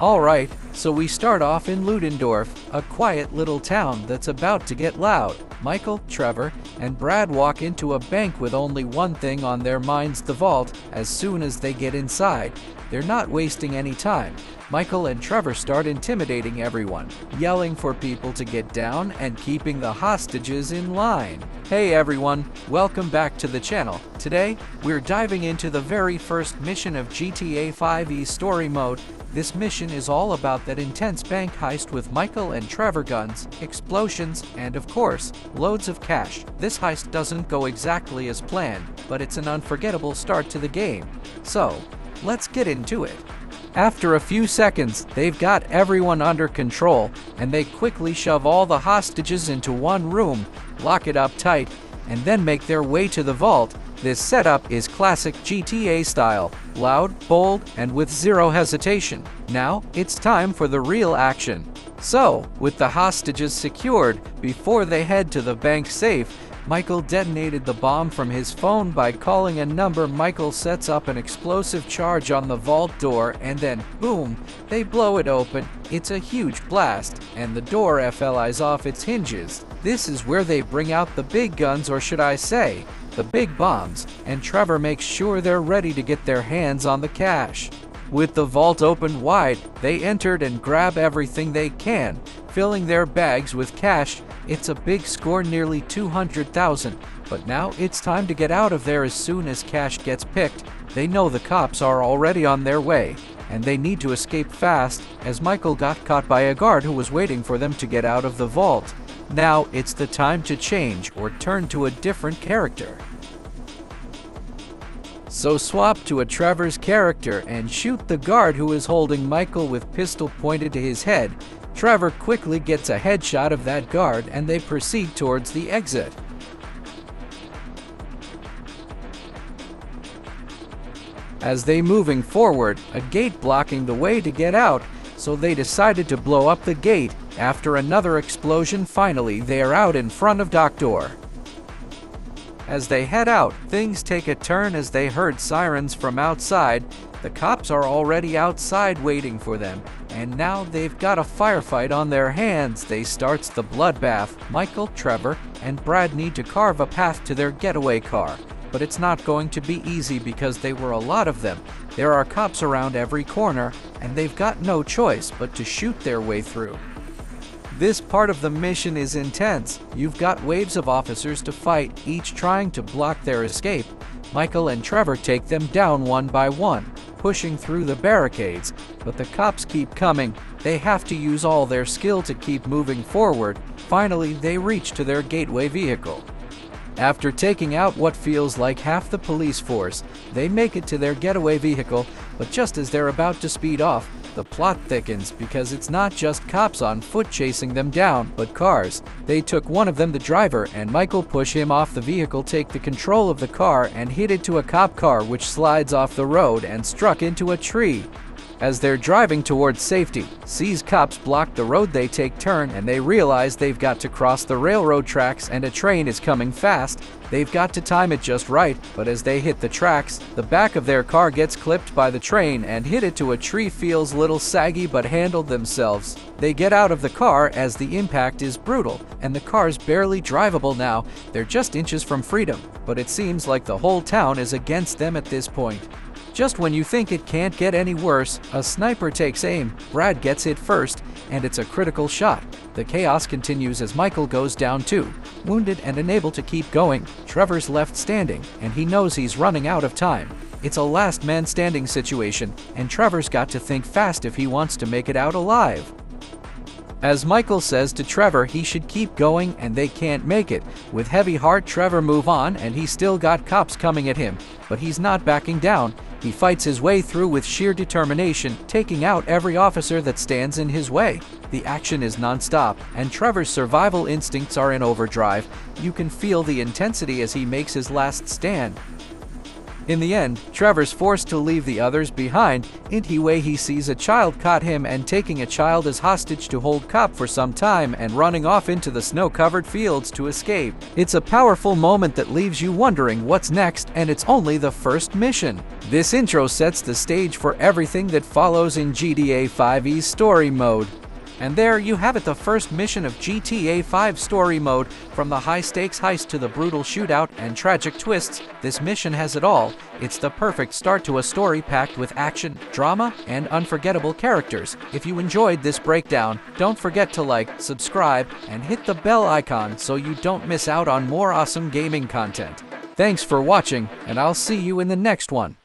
Alright, so we start off in Ludendorff, a quiet little town that's about to get loud. Michael, Trevor, and Brad walk into a bank with only one thing on their minds: the vault. As soon as they get inside, they're not wasting any time. Michael and Trevor start intimidating everyone, yelling for people to get down and keeping the hostages in line. Hey everyone, welcome back to the channel. Today, we're diving into the very first mission of GTA 5's story mode. This mission is all about that intense bank heist with Michael and Trevor, guns, explosions, and of course, loads of cash. This heist doesn't go exactly as planned, but it's an unforgettable start to the game. So, let's get into it. After a few seconds, they've got everyone under control, and they quickly shove all the hostages into one room, lock it up tight, and then make their way to the vault. This setup is classic GTA style, loud, bold, and with zero hesitation. Now, it's time for the real action. So, with the hostages secured, before they head to the bank safe, Michael detonated the bomb from his phone by calling a number. Michael sets up an explosive charge on the vault door, and then, boom, they blow it open. It's a huge blast, and the door flies off its hinges. This is where they bring out the big guns, or should I say, the big bombs, and Trevor makes sure they're ready to get their hands on the cash. With the vault open wide, they entered and grab everything they can, filling their bags with cash. It's a big score, nearly 200,000, but now it's time to get out of there. As soon as cash gets picked, they know the cops are already on their way, and they need to escape fast, as Michael got caught by a guard who was waiting for them to get out of the vault. Now it's the time to change or turn to a different character. So swap to a Trevor's character and shoot the guard who is holding Michael with pistol pointed to his head. Trevor quickly gets a headshot of that guard, and they proceed towards the exit. As they moving forward, a gate blocking the way to get out, so they decided to blow up the gate. After another explosion, finally they are out in front of dock door. As they head out, things take a turn as they heard sirens from outside. The cops are already outside waiting for them, and now they've got a firefight on their hands. They starts the bloodbath. Michael, Trevor, and Brad need to carve a path to their getaway car, but it's not going to be easy because they were a lot of them. There are cops around every corner, and they've got no choice but to shoot their way through. This part of the mission is intense. You've got waves of officers to fight, each trying to block their escape. Michael and Trevor take them down one by one, pushing through the barricades, but the cops keep coming. They have to use all their skill to keep moving forward. Finally, they reach to their gateway vehicle. After taking out what feels like half the police force, they make it to their getaway vehicle, but just as they're about to speed off, the plot thickens because it's not just cops on foot chasing them down, but cars. They took one of them, the driver, and Michael push him off the vehicle, take the control of the car, and hit it to a cop car which slides off the road and struck into a tree. As they're driving towards safety, sees cops block the road, they take turn, and they realize they've got to cross the railroad tracks and a train is coming fast. They've got to time it just right, but as they hit the tracks, the back of their car gets clipped by the train and hit it to a tree. Feels little saggy, but handled themselves. They get out of the car as the impact is brutal, and the car's barely drivable now. They're just inches from freedom, but it seems like the whole town is against them at this point. Just when you think it can't get any worse, a sniper takes aim. Brad gets hit first, and it's a critical shot. The chaos continues as Michael goes down too, wounded and unable to keep going. Trevor's left standing, and he knows he's running out of time. It's a last man standing situation, and Trevor's got to think fast if he wants to make it out alive. As Michael says to Trevor he should keep going, and they can't make it. With heavy heart, Trevor move on, and he's still got cops coming at him, but he's not backing down. He fights his way through with sheer determination, taking out every officer that stands in his way. The action is non-stop, and Trevor's survival instincts are in overdrive. You can feel the intensity as he makes his last stand. In the end, Trevor's forced to leave the others behind. Anyway, he sees a child caught him and taking a child as hostage to hold cop for some time and running off into the snow-covered fields to escape. It's a powerful moment that leaves you wondering what's next, and it's only the first mission. This intro sets the stage for everything that follows in GTA 5's story mode. And there you have it, the first mission of GTA 5 story mode. From the high-stakes heist to the brutal shootout and tragic twists, this mission has it all. It's the perfect start to a story packed with action, drama, and unforgettable characters. If you enjoyed this breakdown, don't forget to like, subscribe, and hit the bell icon so you don't miss out on more awesome gaming content. Thanks for watching, and I'll see you in the next one.